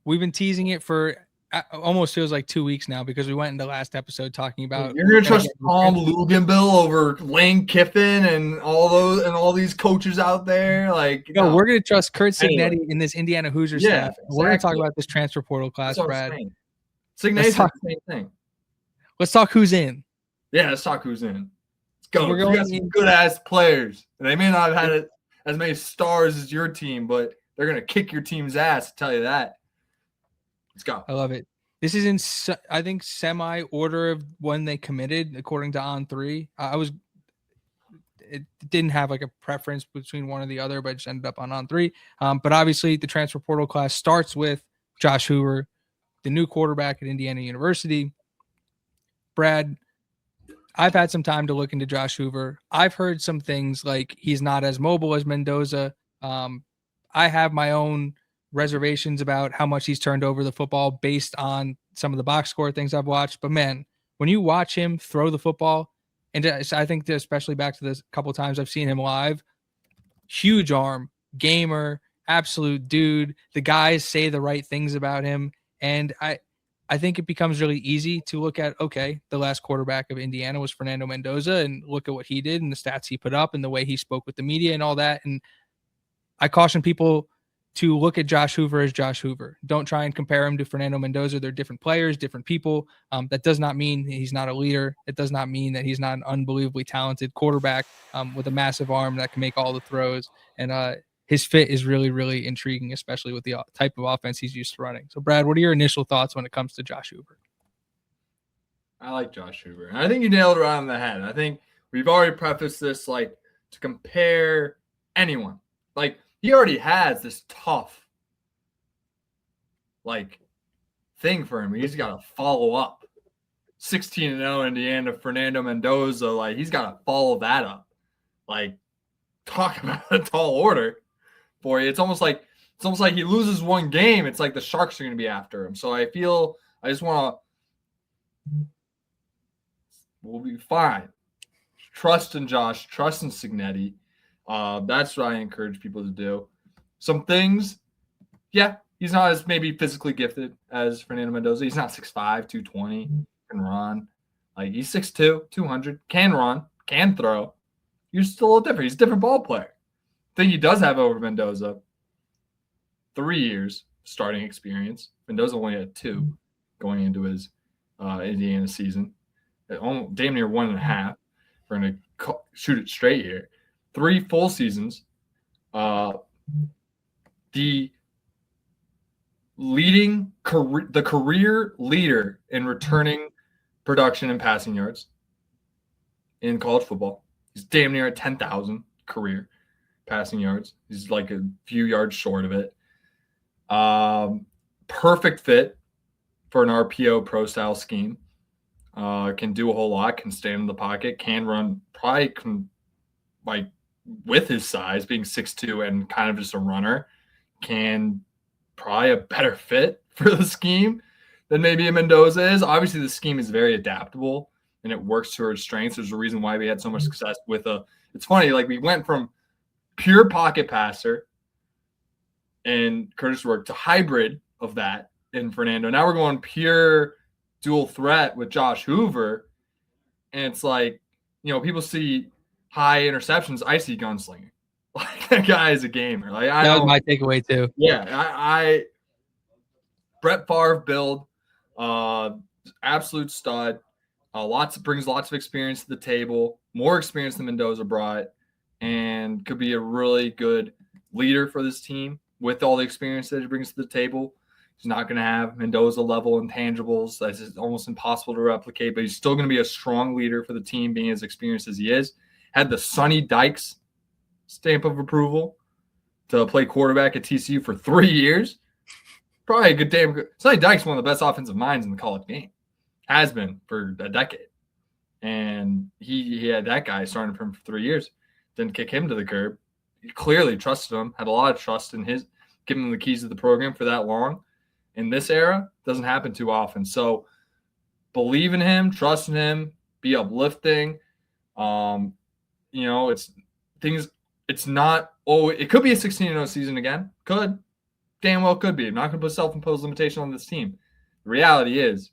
We've been teasing it for almost feels like 2 weeks now because we went into last episode talking about. You're gonna trust Tom Luginbill over Lane Kiffin and all these coaches out there? No, we're gonna trust Curt Cignetti in this Indiana Hoosiers staff. Exactly. We're gonna talk about this transfer portal class, Brad. Cignetti's the same thing. Let's talk who's in. Yeah, let's talk who's in. Let's go. We got some good ass players. They may not have had as many stars as your team, but they're gonna kick your team's ass. I'll tell you that. Let's go. I love it. This is in, I think, semi order of when they committed, according to On3. It didn't have like a preference between one or the other, but it just ended up on On3. But obviously, the transfer portal class starts with Josh Hoover, the new quarterback at Indiana University. Brad, I've had some time to look into Josh Hoover. I've heard some things like he's not as mobile as Mendoza. I have my own reservations about how much he's turned over the football based on some of the box score things I've watched. But man, when you watch him throw the football, and I think that especially back to this couple times I've seen him live, huge arm, gamer, absolute dude. The guys say the right things about him. And I think it becomes really easy to look at, okay, the last quarterback of Indiana was Fernando Mendoza, and look at what he did and the stats he put up and the way he spoke with the media and all that. And I caution people to look at Josh Hoover as Josh Hoover. Don't try and compare him to Fernando Mendoza. They're different players, different people. That does not mean he's not a leader. It does not mean that he's not an unbelievably talented quarterback with a massive arm that can make all the throws. And his fit is really, really intriguing, especially with the type of offense he's used to running. So, Brad, what are your initial thoughts when it comes to Josh Hoover? I like Josh Hoover. I think you nailed it right on the head. I think we've already prefaced this, like, to compare anyone. Like, he already has this tough, like, thing for him. He's got to follow up. 16-0 Indiana, Fernando Mendoza, like, he's got to follow that up. Like, talk about a tall order for you. It's almost like he loses one game. It's like the Sharks are going to be after him. So I just want to, we'll be fine. Trust in Josh, trust in Cignetti. That's what I encourage people to do. Some things, yeah, he's not as maybe physically gifted as Fernando Mendoza. He's not 6'5", 220, can run. Like, he's 6'2", 200, can run, can throw. He's still a little different. He's a different ball player. Thing he does have over Mendoza, 3 years starting experience. Mendoza only had 2 going into his Indiana season. Damn near 1.5. We're going to shoot it straight here. 3 full seasons. The career leader in returning production and passing yards in college football. He's damn near at 10,000 career passing yards. He's like a few yards short of it. Perfect fit for an RPO pro style scheme. Can do a whole lot, can stand in the pocket, can run, probably can, like, with his size, being 6'2" and kind of just a runner, can probably a better fit for the scheme than maybe a Mendoza is. Obviously, the scheme is very adaptable and it works to our strengths. There's a reason why we had so much success with it's funny, like, we went from pure pocket passer and Curtis work to hybrid of that in Fernando. Now we're going pure dual threat with Josh Hoover. And it's like, people see high interceptions. I see gunslinger. Like, that guy is a gamer. Like, that was my takeaway too. Yeah. Brett Favre build, absolute stud. Brings lots of experience to the table, more experience than Mendoza brought, and could be a really good leader for this team with all the experience that he brings to the table. He's not going to have Mendoza level intangibles. That's almost impossible to replicate, but he's still going to be a strong leader for the team, being as experienced as he is. Had the Sonny Dykes stamp of approval to play quarterback at TCU for 3 years. Probably a good damn good. Sonny Dykes, one of the best offensive minds in the college game. Has been for a decade. And he had that guy starting for him for 3 years. Didn't kick him to the curb. He clearly trusted him, had a lot of trust in giving him the keys to the program for that long. In this era, doesn't happen too often. So believe in him, trust in him, be uplifting. It's not, it could be a 16-0 season again. Could. damn well could be. I'm not going to put self-imposed limitation on this team. The reality is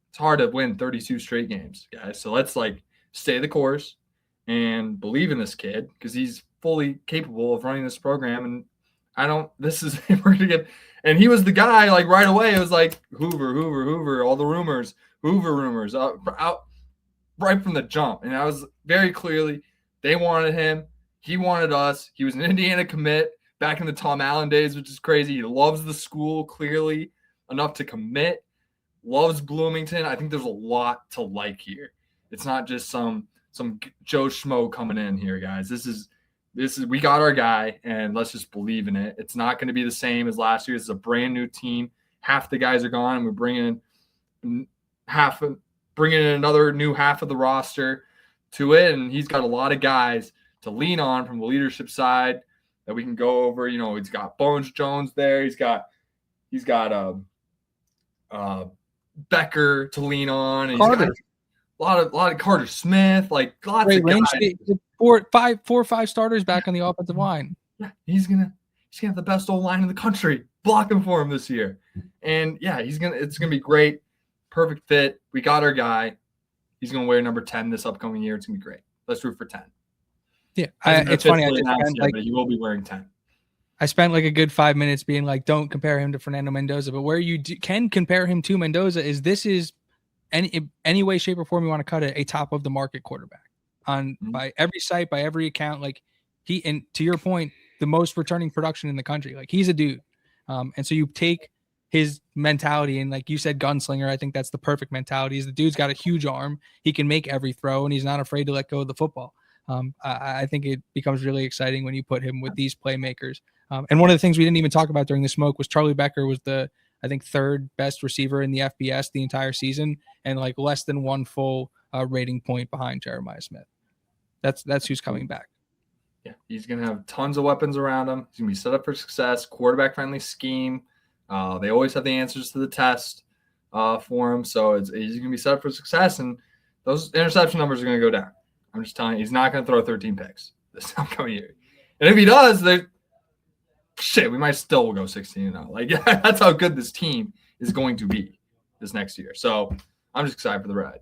it's hard to win 32 straight games, guys. So let's stay the course and believe in this kid because he's fully capable of running this program. And we're going to get, and he was the guy right away. It was Hoover, all the rumors, Hoover rumors out right from the jump. And I was very clearly, they wanted him. He wanted us. He was an Indiana commit back in the Tom Allen days, which is crazy. He loves the school clearly enough to commit, loves Bloomington. I think there's a lot to like here. It's not just some Joe Schmo coming in here, guys. This is we got our guy, and let's just believe in it. It's not going to be the same as last year. This is a brand new team. Half the guys are gone, and we're bringing in another new half of the roster to it, and he's got a lot of guys to lean on from the leadership side that we can go over. He's got Bones Jones there. He's got Becker to lean on. And Carter. He's got a lot of Carter Smith, lots of guys. 4 or 5 starters back on the offensive line. Yeah, he's gonna have the best old line in the country blocking for him this year. And yeah, it's gonna be great. Perfect fit. We got our guy. He's gonna wear number 10 this upcoming year. It's gonna be great. Let's root for 10. Yeah, it's funny. But he will be wearing 10. I spent a good 5 minutes being don't compare him to Fernando Mendoza. But where you can compare him to Mendoza is any way, shape, or form you want to cut it, a top of the market quarterback by every site, by every account. And to your point, the most returning production in the country. He's a dude. And so you take his mentality and you said, gunslinger. I think that's the perfect mentality. The dude's got a huge arm. He can make every throw, and he's not afraid to let go of the football. I think it becomes really exciting when you put him with these playmakers. And one of the things we didn't even talk about during the smoke was Charlie Becker was I think third best receiver in the FBS the entire season, and less than one full rating point behind Jeremiah Smith. That's who's coming back. Yeah, he's gonna have tons of weapons around him. He's gonna be set up for success. Quarterback friendly scheme. They always have the answers to the test for him, so he's gonna be set up for success. And those interception numbers are gonna go down. I'm just telling you, he's not going to throw 13 picks this upcoming year. And if he does, we might still go 16-0. That's how good this team is going to be this next year. So I'm just excited for the ride.